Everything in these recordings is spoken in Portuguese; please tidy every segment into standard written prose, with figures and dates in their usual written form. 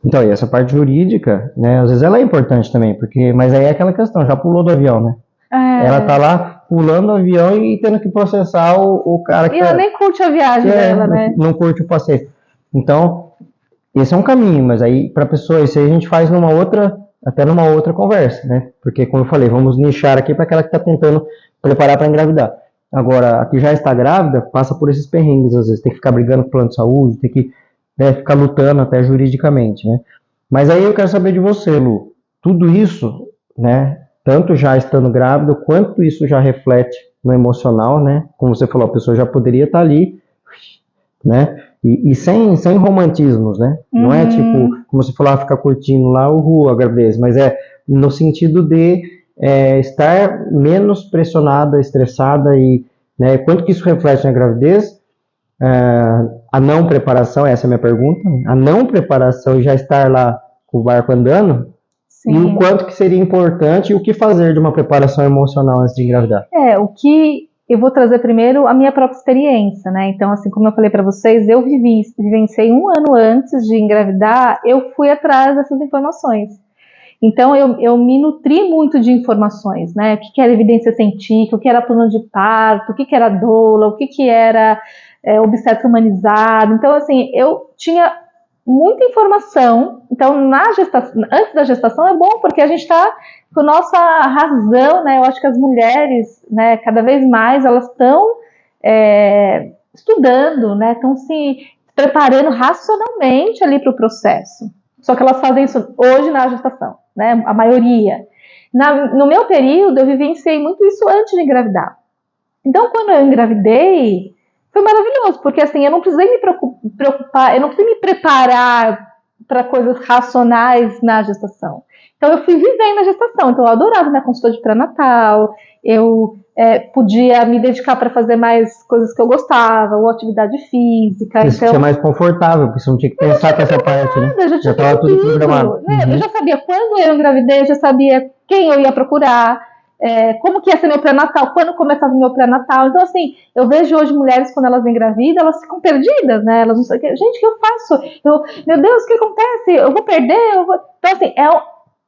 Então, e essa parte jurídica, né, às vezes ela é importante também, porque, mas aí é aquela questão, já pulou do avião, né? Ela tá É, lá pulando do avião e tendo que processar o cara e que, ela nem curte a que viagem dela, né? não curte o passeio. Então, esse é um caminho, mas aí para pessoa, isso aí a gente faz numa outra, até numa outra conversa, né? Porque, como eu falei, vamos nichar aqui para aquela que está tentando preparar para engravidar. Agora, a que já está grávida, passa por esses perrengues, às vezes tem que ficar brigando com o plano de saúde, tem que, né, ficar lutando até juridicamente, né? Mas aí eu quero saber de você, Lu. Tudo isso, né, tanto já estando grávida, quanto isso já reflete no emocional, né? Como você falou, a pessoa já poderia estar ali, né? E sem romantismos, né? Não é tipo, Uhum. como você falou, ficar curtindo lá a gravidez, mas é no sentido de estar menos pressionada, estressada e, né, quanto que isso reflete na gravidez, a não preparação, essa é a minha pergunta, né? A não preparação e já estar lá com o barco andando, e o Sim. quanto que seria importante e o que fazer de uma preparação emocional antes de engravidar. O que eu vou trazer primeiro a minha própria experiência, né? Então, assim como eu falei para vocês, eu vivenciei um ano antes de engravidar, eu fui atrás dessas informações. Então, eu me nutri muito de informações, né? O que era evidência científica, o que era plano de parto, o que era doula, o que era obstetra humanizado. Então, assim, eu tinha muita informação. Então, na gestação, antes da gestação é bom, porque a gente está com nossa razão, né? Eu acho que as mulheres, né, cada vez mais, elas estão estudando, né? Estão se preparando racionalmente ali para o processo. Só que elas fazem isso hoje na gestação, né? A maioria. No meu período, eu vivenciei muito isso antes de engravidar. Então, quando eu engravidei, foi maravilhoso, porque assim, eu não precisei me preocupar, eu não precisei me preparar para coisas racionais na gestação. Então, eu fui vivendo a gestação. Então, eu adorava minha consulta de pré-natal, eu podia me dedicar para fazer mais coisas que eu gostava, ou atividade física. Você se sentia Então, mais confortável, porque você não tinha que pensar com essa parte, né? eu já Já tinha estava feito tudo programado. tudo, né? Eu já sabia quando eu engravidei, eu já sabia quem eu ia procurar, como que ia ser meu pré-natal, quando começava o meu pré-natal. Então, assim, eu vejo hoje mulheres, quando elas engravidam, elas ficam perdidas, né? Elas não sabem, gente, o que eu faço? Meu Deus, o que acontece? Eu vou perder? Então, assim, é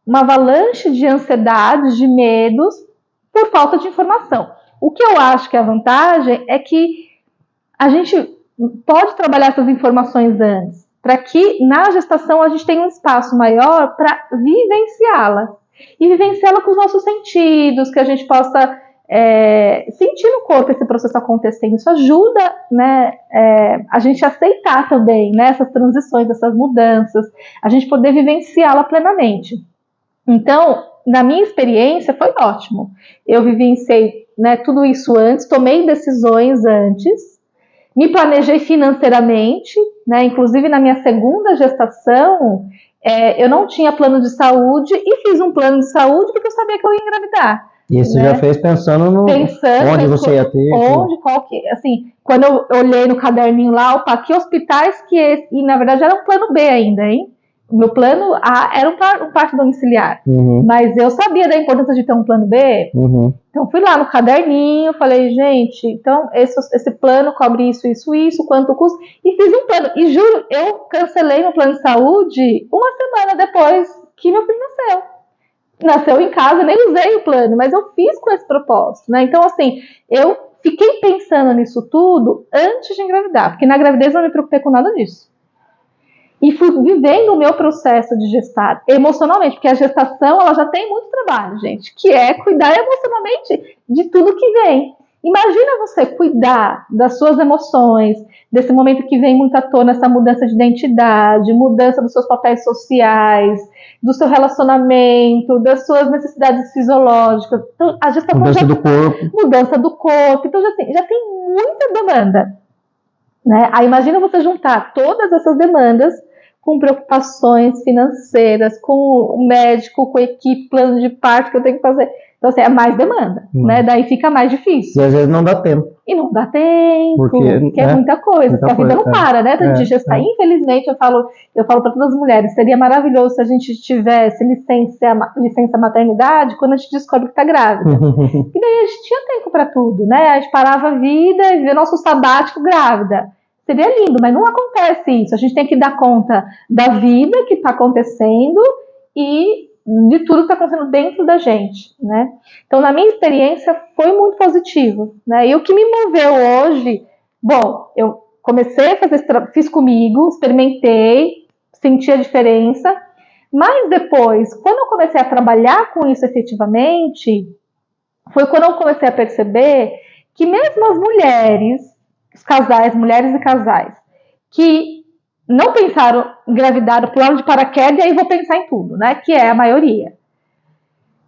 uma avalanche de ansiedades, de medos, por falta de informação. O que eu acho que é a vantagem é que a gente pode trabalhar essas informações antes, para que na gestação a gente tenha um espaço maior para vivenciá-la. E vivenciá-la com os nossos sentidos, que a gente possa sentir no corpo esse processo acontecendo. Isso ajuda, né, a gente aceitar também, né, essas transições, essas mudanças, a gente poder vivenciá-la plenamente. Então, na minha experiência, foi ótimo. Eu vivenciei, né, tudo isso antes, tomei decisões antes, me planejei financeiramente, né? Inclusive na minha segunda gestação, eu não tinha plano de saúde e fiz um plano de saúde porque eu sabia que eu ia engravidar, E você já né? fez pensando no Pensando onde na você ia ter, tudo. onde, qual que, assim, quando eu olhei no caderninho lá, opa, que hospitais que esse, e na verdade era um plano B ainda, hein? O meu plano A era um parto domiciliar, Uhum, mas eu sabia da importância de ter um plano B. uhum. Então fui lá no caderninho, falei, gente, então esse plano cobre isso, isso, isso, quanto custa, e fiz um plano. E juro, eu cancelei meu plano de saúde uma semana depois que meu filho nasceu. Nasceu em casa, nem usei o plano, mas eu fiz com esse propósito, né? Então, assim, eu fiquei pensando nisso tudo antes de engravidar, porque na gravidez eu não me preocupei com nada disso. E fui vivendo o meu processo de gestar emocionalmente, porque a gestação ela já tem muito trabalho, gente, que é cuidar emocionalmente de tudo que vem. Imagina você cuidar das suas emoções, desse momento que vem muito à tona essa mudança de identidade, mudança dos seus papéis sociais, do seu relacionamento, das suas necessidades fisiológicas. Então, a gestação Mudança já do corpo. mudança do corpo, então já tem muita demanda, né? Aí imagina você juntar todas essas demandas com preocupações financeiras, com o médico, com a equipe, plano de parto que eu tenho que fazer. Então, assim, é mais demanda, né? Mas, Daí fica mais e difícil. às vezes não dá tempo, E não dá porque, tempo, porque é né? muita coisa, Muita porque a vida coisa. não para, né? A gente gestar. É. Infelizmente, eu falo para todas as mulheres, seria maravilhoso se a gente tivesse licença maternidade quando a gente descobre que está grávida. E daí a gente tinha tempo para tudo, né? A gente parava a vida e via nosso sabático grávida. seria lindo, mas não acontece isso. A gente tem que dar conta da vida que está acontecendo e de tudo que está acontecendo dentro da gente, né? Então, na minha experiência, foi muito positivo, né? E o que me moveu hoje, bom, eu comecei a fazer, fiz comigo, experimentei, senti a diferença, mas depois, quando eu comecei a trabalhar com isso efetivamente, foi quando eu comecei a perceber que mesmo as mulheres, os casais, mulheres e casais, que não pensaram, engravidaram, pularam de paraquedas, e aí vou pensar em tudo, né? Que é a maioria.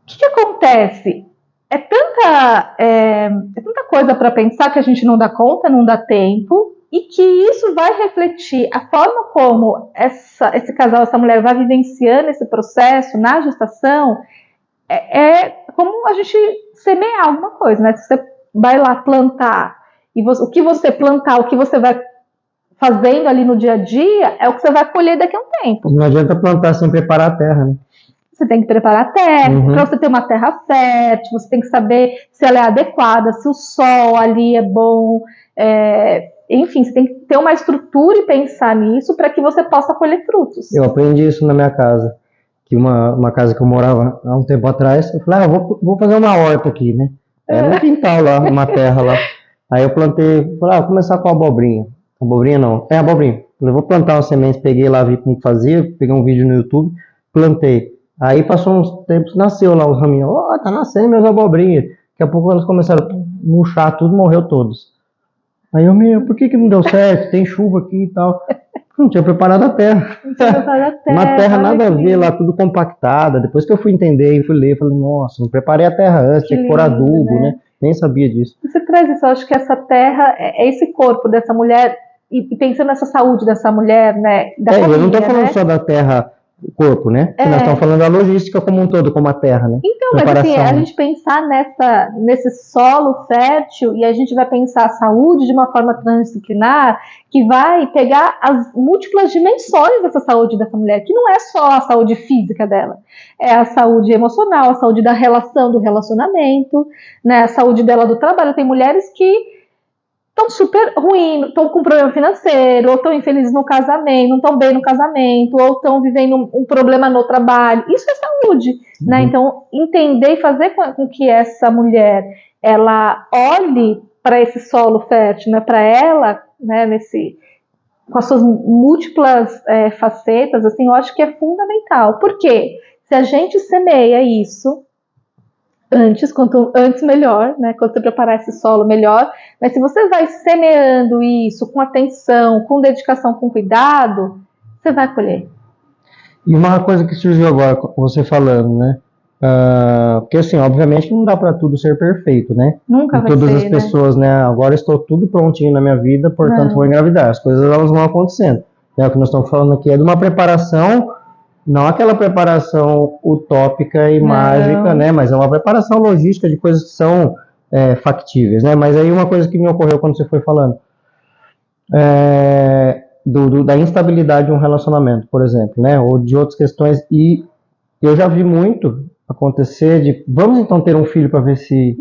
O que acontece? É tanta coisa para pensar que a gente não dá conta, não dá tempo, e que isso vai refletir a forma como esse casal, essa mulher vai vivenciando esse processo na gestação, é como a gente semear alguma coisa, né? Se você vai lá plantar, e o que você plantar, o que você vai fazendo ali no dia a dia, é o que você vai colher daqui a um tempo. Não adianta plantar sem preparar a terra, né? Você tem que preparar a terra, para você ter uma terra fértil, você tem que saber se ela é adequada, se o sol ali é bom, enfim, você tem que ter uma estrutura e pensar nisso para que você possa colher frutos. Eu aprendi isso na minha casa, que uma casa que eu morava há um tempo atrás, eu falei, vou fazer uma horta aqui, né? No quintal lá, uma terra lá. Aí eu plantei, falei, vou começar com abobrinha. Abobrinha não, abobrinha. Falei, vou plantar umas sementes, peguei lá, vi como fazia, peguei um vídeo no YouTube, plantei. Aí passou uns tempos, nasceu lá os raminhos. Tá nascendo meus abobrinhas. Daqui a pouco elas começaram a murchar tudo, morreu todos. Aí por que não deu certo? Tem chuva aqui e tal. Não tinha preparado a terra. Não tinha preparado a terra. Uma terra nada a ver lá, tudo compactada. Depois que eu fui entender e fui ler, falei, nossa, não preparei a terra antes, tinha que pôr adubo, né? Nem sabia disso. Você traz isso, eu acho que essa terra é esse corpo dessa mulher, e pensando nessa saúde dessa mulher, né? Eu não estou falando só da terra, o corpo, né? Nós estamos falando da logística como um todo, como a terra, né? Então, mas assim, a gente pensar nesse solo fértil, e a gente vai pensar a saúde de uma forma transdisciplinar, que vai pegar as múltiplas dimensões dessa saúde dessa mulher, que não é só a saúde física dela, é a saúde emocional, a saúde da relação, do relacionamento, né? A saúde dela do trabalho. Tem mulheres que estão super ruins, estão com problema financeiro, ou estão infelizes no casamento, não estão bem no casamento, ou estão vivendo um problema no trabalho. Isso é saúde, né? Então, entender e fazer com que essa mulher, ela olhe para esse solo fértil, né? Para ela, né? Com as suas múltiplas facetas, assim, eu acho que é fundamental. Por quê? Se a gente semeia isso quanto antes melhor, né? Quando você preparar esse solo, melhor. Mas se você vai semeando isso com atenção, com dedicação, com cuidado, você vai colher. E uma coisa que surgiu agora com você falando, né? Porque assim, obviamente não dá para tudo ser perfeito, né? Nunca vai todas ser, as pessoas, né? Agora estou tudo prontinho na minha vida, portanto vou engravidar. As coisas elas vão acontecendo. O que nós estamos falando aqui é de uma preparação. Não aquela preparação utópica e mágica, né? Mas é uma preparação logística de coisas que são factíveis, né? Mas aí uma coisa que me ocorreu quando você foi falando da instabilidade de um relacionamento, por exemplo, né? Ou de outras questões. E eu já vi muito acontecer de vamos então ter um filho para ver se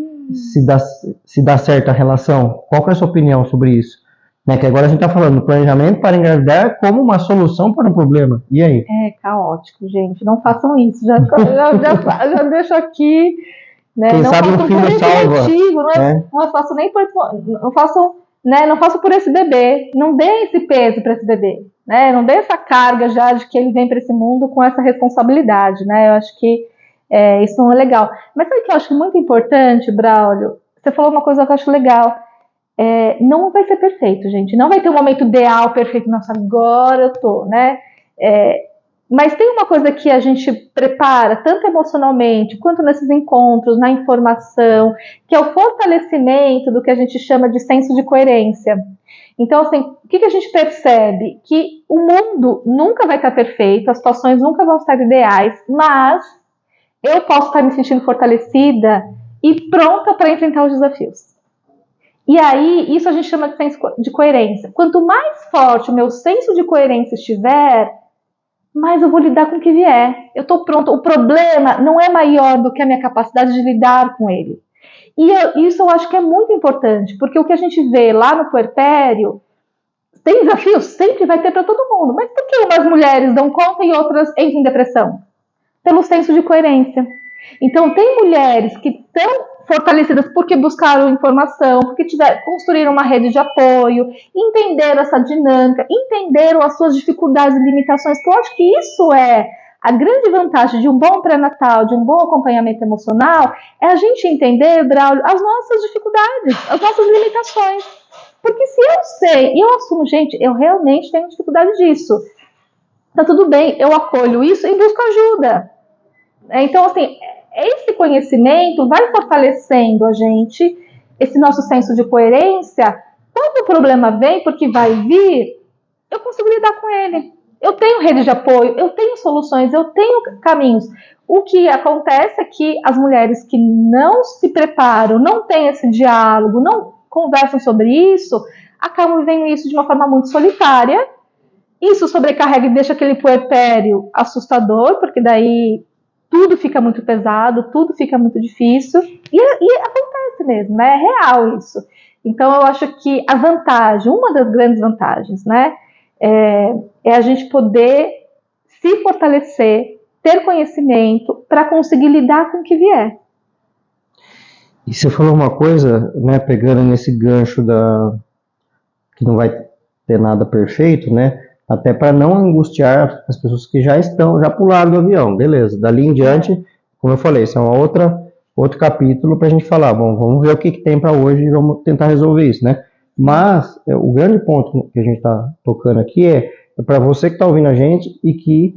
dá certo a relação. Qual que é a sua opinião sobre isso? Né, que agora a gente está falando do planejamento para engravidar como uma solução para um problema. E aí? É caótico, gente. Não façam isso. Já deixo aqui. Né? Quem não sabe um filho salva. Motivo, não faço nem por. Não faço por esse bebê. Não dê esse peso para esse bebê. Né? Não dê essa carga já de que ele vem para esse mundo com essa responsabilidade. Né? Eu acho que isso não é legal. Mas sabe o que eu acho muito importante, Braulio? Você falou uma coisa que eu acho legal. Não vai ser perfeito, gente. Não vai ter um momento ideal, perfeito. Nossa, agora eu tô, né? Mas tem uma coisa que a gente prepara, tanto emocionalmente, quanto nesses encontros, na informação, que é o fortalecimento do que a gente chama de senso de coerência. Então, assim, o que a gente percebe? Que o mundo nunca vai estar perfeito, as situações nunca vão estar ideais, mas eu posso estar me sentindo fortalecida e pronta para enfrentar os desafios. E aí, isso a gente chama de senso de coerência. Quanto mais forte o meu senso de coerência estiver, mais eu vou lidar com o que vier. Eu estou pronto. O problema não é maior do que a minha capacidade de lidar com ele. E isso eu acho que é muito importante, porque o que a gente vê lá no puerpério Tem desafios? Sempre vai ter para todo mundo. Mas por que umas mulheres dão conta e outras entram em depressão? Pelo senso de coerência. Então, tem mulheres que estão fortalecidas porque buscaram informação, porque construíram uma rede de apoio, entenderam essa dinâmica, entenderam as suas dificuldades e limitações, que eu acho que isso é a grande vantagem de um bom pré-natal, de um bom acompanhamento emocional, é a gente entender, Braulio, as nossas dificuldades, as nossas limitações. Porque se eu sei, e eu assumo, gente, eu realmente tenho dificuldade disso, tá tudo bem, eu acolho isso e busco ajuda. Então, assim, esse conhecimento vai fortalecendo a gente, esse nosso senso de coerência. Quando o problema vem, porque vai vir, eu consigo lidar com ele. Eu tenho rede de apoio, eu tenho soluções, eu tenho caminhos. O que acontece é que as mulheres que não se preparam, não têm esse diálogo, não conversam sobre isso, acabam vivendo isso de uma forma muito solitária. Isso sobrecarrega e deixa aquele puerpério assustador, porque daí tudo fica muito pesado, tudo fica muito difícil, e acontece mesmo, né? É real isso. Então, eu acho que a vantagem, uma das grandes vantagens, né, é a gente poder se fortalecer, ter conhecimento para conseguir lidar com o que vier. E você falou uma coisa, né, pegando nesse gancho que não vai ter nada perfeito, né, até para não angustiar as pessoas que já pularam do avião, beleza. Dali em diante, como eu falei, isso é outro capítulo para a gente falar, bom, vamos ver o que tem para hoje e vamos tentar resolver isso, né. Mas o grande ponto que a gente está tocando aqui é para você que está ouvindo a gente e que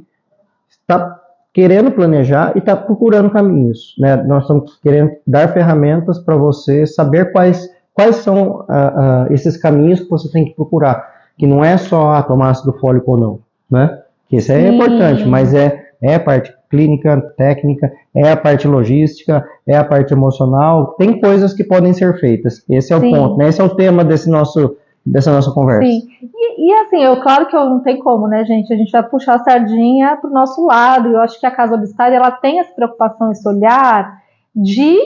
está querendo planejar e está procurando caminhos, né? Nós estamos querendo dar ferramentas para você saber quais são esses caminhos que você tem que procurar, que não é só tomar ácido fólico ou não, né? Que isso é importante, mas é a parte clínica, técnica, é a parte logística, é a parte emocional, tem coisas que podem ser feitas. Esse é o ponto, né? Esse é o tema dessa nossa conversa. Sim, e assim, claro que eu não tem como, né, gente? A gente vai puxar a sardinha pro nosso lado, e eu acho que a Casa Obstária, ela tem essa preocupação, esse olhar de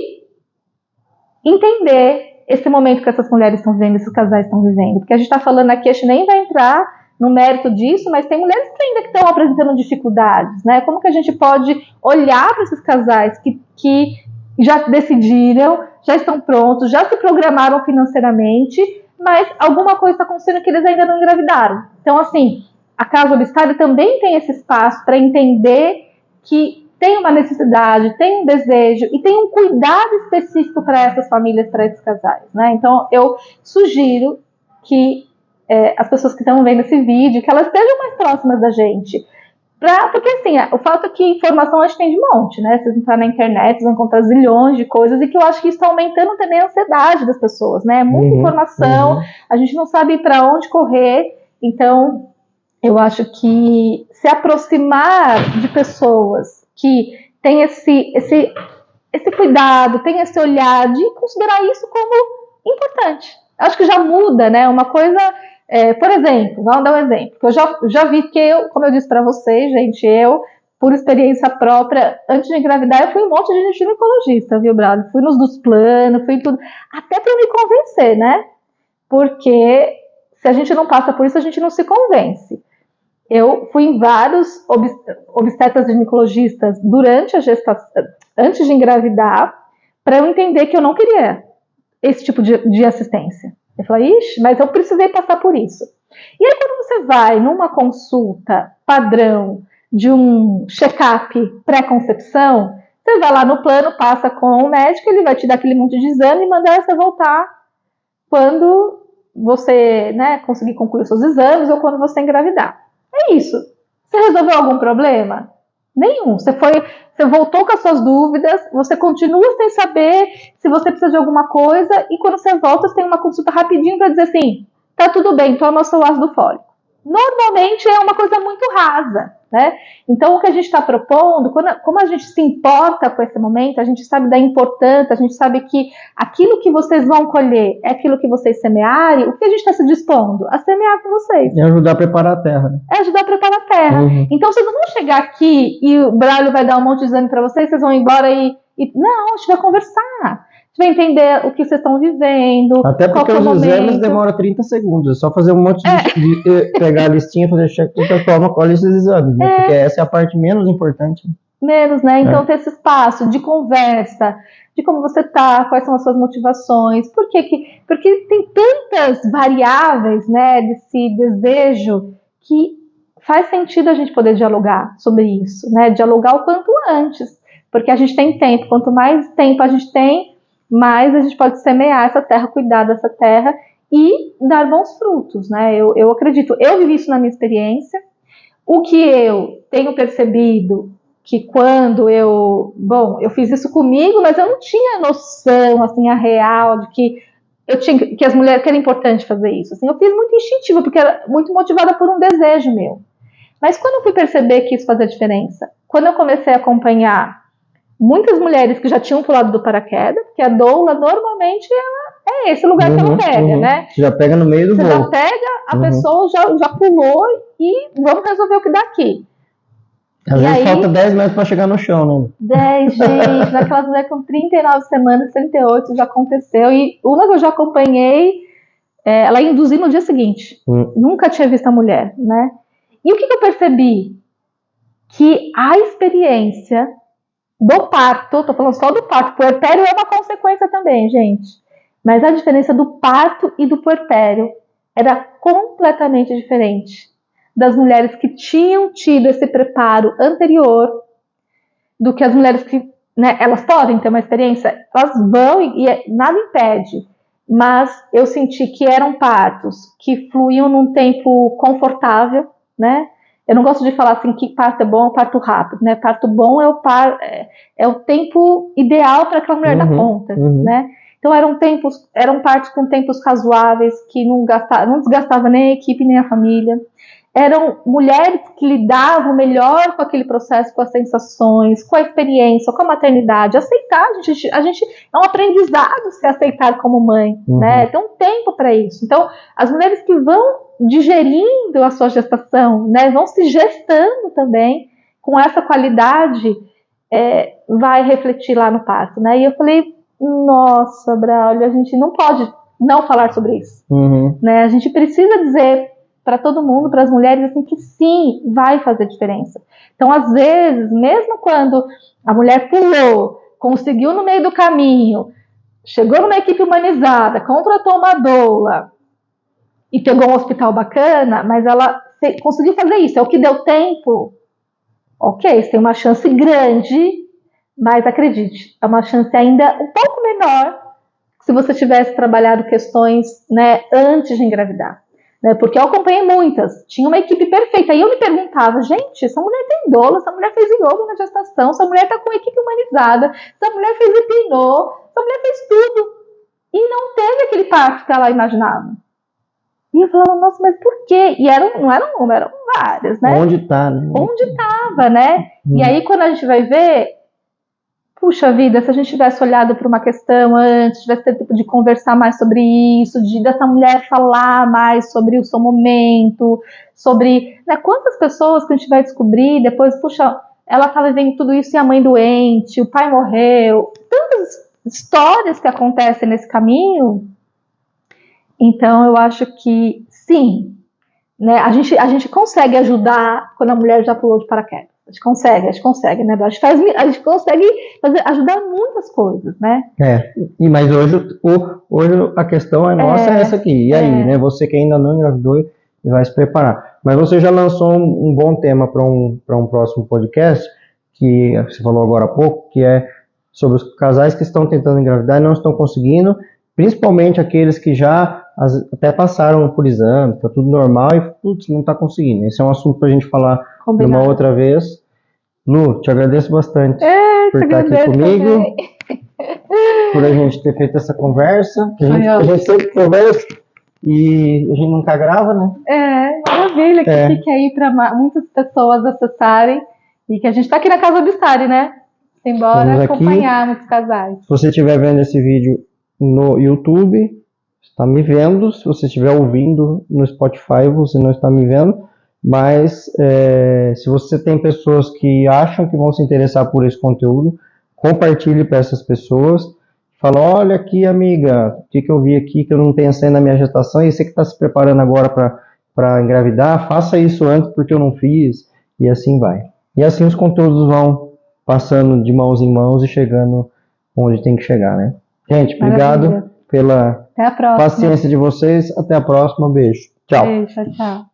entender esse momento que essas mulheres estão vivendo, esses casais estão vivendo. Porque a gente está falando aqui, a gente nem vai entrar no mérito disso, mas tem mulheres que ainda estão apresentando dificuldades, né? Como que a gente pode olhar para esses casais que já decidiram, já estão prontos, já se programaram financeiramente, mas alguma coisa está acontecendo que eles ainda não engravidaram. Então, assim, a Casa Obstária também tem esse espaço para entender que tem uma necessidade, tem um desejo e tem um cuidado específico para essas famílias, para esses casais, né? Então, eu sugiro que as pessoas que estão vendo esse vídeo, que elas estejam mais próximas da gente. Porque, assim, o fato é que informação a gente tem de monte, né? Vocês entrarem na internet, vocês vão encontrar zilhões de coisas, e que eu acho que isso está aumentando também a ansiedade das pessoas, né? Muita informação, a gente não sabe para onde correr, então eu acho que se aproximar de pessoas que têm esse cuidado, têm esse olhar de considerar isso como importante. Acho que já muda, né? Uma coisa... por exemplo, vamos dar um exemplo, que eu já vi que como eu disse para vocês, gente, por experiência própria, antes de engravidar, eu fui um monte de ginecologista, viu, Brado? Fui nos dos planos, fui tudo, até para me convencer, né? Porque se a gente não passa por isso, a gente não se convence. Eu fui em vários obstetras ginecologistas durante a gestação, antes de engravidar, para eu entender que eu não queria esse tipo de assistência. Eu falei, ixi, mas eu precisei passar por isso. E aí, quando você vai numa consulta padrão de um check-up pré-concepção, você vai lá no plano, passa com o médico, ele vai te dar aquele monte de exame e mandar você voltar quando você, né, conseguir concluir os seus exames ou quando você engravidar. É isso. Você resolveu algum problema? Nenhum. Você voltou com as suas dúvidas, você continua sem saber se você precisa de alguma coisa, e quando você volta, você tem uma consulta rapidinho para dizer assim, tá tudo bem, toma o seu ácido fólico. Normalmente é uma coisa muito rasa, né? Então, o que a gente está propondo, como a gente se importa com esse momento, a gente sabe da importância, a gente sabe que aquilo que vocês vão colher é aquilo que vocês semearem, o que a gente está se dispondo? A semear com vocês. É ajudar a preparar a terra, né? É ajudar a preparar a terra. Então, vocês não vão chegar aqui e o Braulio vai dar um monte de exame para vocês, vocês vão embora e... Não, a gente vai conversar. vai entender o que vocês estão vivendo. Até porque os exames demoram 30 segundos. É só fazer um monte de pegar a listinha, fazer check, toma, colhe esses exames, né? Porque essa é a parte menos importante. Menos, né? Então, ter esse espaço de conversa, de como você tá, quais são as suas motivações, porque tem tantas variáveis, né, desse desejo, que faz sentido a gente poder dialogar sobre isso, né? Dialogar o quanto antes, porque a gente tem tempo. Quanto mais tempo a gente tem, mais a gente pode semear essa terra, cuidar dessa terra e dar bons frutos, né? Eu acredito, eu vivi isso na minha experiência. O que eu tenho percebido, que quando eu fiz isso comigo, mas eu não tinha noção, assim, a real de que que as mulheres, que era importante fazer isso. Assim, eu fiz muito instintivo, porque era muito motivada por um desejo meu. Mas quando eu fui perceber que isso fazia diferença, quando eu comecei a acompanhar muitas mulheres que já tinham pulado do paraquedas, porque a doula normalmente é esse lugar que ela pega, né? Você já pega no meio do voo. Você já pega, a pessoa já pulou e vamos resolver o que dá aqui. Às vezes falta 10 metros para chegar no chão, né? 10, gente, naquelas mulheres com 39 semanas, 38, já aconteceu. E uma que eu já acompanhei, ela ia induzir no dia seguinte. Nunca tinha visto a mulher, né? E o que eu percebi? Que a experiência do parto, tô falando só do parto, puerpério é uma consequência também, gente. Mas a diferença do parto e do puerpério era completamente diferente das mulheres que tinham tido esse preparo anterior do que as mulheres que, né, elas podem ter uma experiência, elas vão e nada impede. Mas eu senti que eram partos que fluíam num tempo confortável, né? Eu não gosto de falar assim que parto é bom ou parto rápido, né? Parto bom é o tempo ideal para aquela mulher dar conta, né? Então eram partos com tempos razoáveis, que não desgastava nem a equipe nem a família. Eram mulheres que lidavam melhor com aquele processo, com as sensações, com a experiência, com a maternidade. Aceitar, a gente é um aprendizado se aceitar como mãe, né? Tem um tempo para isso. Então, as mulheres que vão digerindo a sua gestação, né, vão se gestando também com essa qualidade, vai refletir lá no parto, né? E eu falei, nossa, Braulio, a gente não pode não falar sobre isso, né? A gente precisa dizer para todo mundo, para as mulheres, assim, que sim, vai fazer diferença. Então, às vezes, mesmo quando a mulher pulou, conseguiu no meio do caminho, chegou numa equipe humanizada, contratou uma doula e pegou um hospital bacana, mas ela conseguiu fazer isso, é o que deu tempo. Ok, você tem uma chance grande, mas acredite, é uma chance ainda um pouco menor se você tivesse trabalhado questões, né, antes de engravidar. Né, porque eu acompanhei muitas, tinha uma equipe perfeita, e eu me perguntava, gente, essa mulher tem doula, essa mulher fez yoga na gestação, essa mulher está com equipe humanizada, essa mulher fez hipnô, essa mulher fez tudo, e não teve aquele parto que ela imaginava. E eu falava, nossa, mas por quê? E não eram uma, eram várias, né? Onde tá, né? Onde estava, né? E aí, quando a gente vai ver, puxa vida, se a gente tivesse olhado para uma questão antes, tivesse tempo de conversar mais sobre isso, dessa mulher falar mais sobre o seu momento, sobre, né, quantas pessoas que a gente vai descobrir depois, puxa, ela está vivendo tudo isso e a mãe doente, o pai morreu, tantas histórias que acontecem nesse caminho. Então, eu acho que sim, né, a gente consegue ajudar quando a mulher já pulou de paraquedas. A gente consegue, né? A gente consegue ajudar muitas coisas, né? Mas hoje a questão nossa é essa aqui. E aí, né? Você que ainda não engravidou e vai se preparar. Mas você já lançou um bom tema para um próximo podcast, que você falou agora há pouco, que é sobre os casais que estão tentando engravidar e não estão conseguindo, principalmente aqueles que já até passaram por exame, está tudo normal e não está conseguindo. Esse é um assunto para a gente falar numa outra vez. Lu, te agradeço bastante por estar aqui comigo, por a gente ter feito essa conversa. A gente sempre conversa e a gente nunca grava, né? Maravilha, que fique aí para muitas pessoas acessarem e que a gente está aqui na Casa Bistari, né? Embora acompanhar muitos casais. Se você estiver vendo esse vídeo no YouTube, está me vendo. Se você estiver ouvindo no Spotify, você não está me vendo. Mas se você tem pessoas que acham que vão se interessar por esse conteúdo, compartilhe para essas pessoas. Fala, olha aqui, amiga, o que eu vi aqui que eu não pensei na minha gestação, e você que está se preparando agora para engravidar, faça isso antes porque eu não fiz, e assim vai. E assim os conteúdos vão passando de mãos em mãos e chegando onde tem que chegar, né? Gente, obrigado Maravilha. pela Até a próxima. paciência de vocês. Até a próxima. Beijo. Tchau. Beijo, tchau, tchau.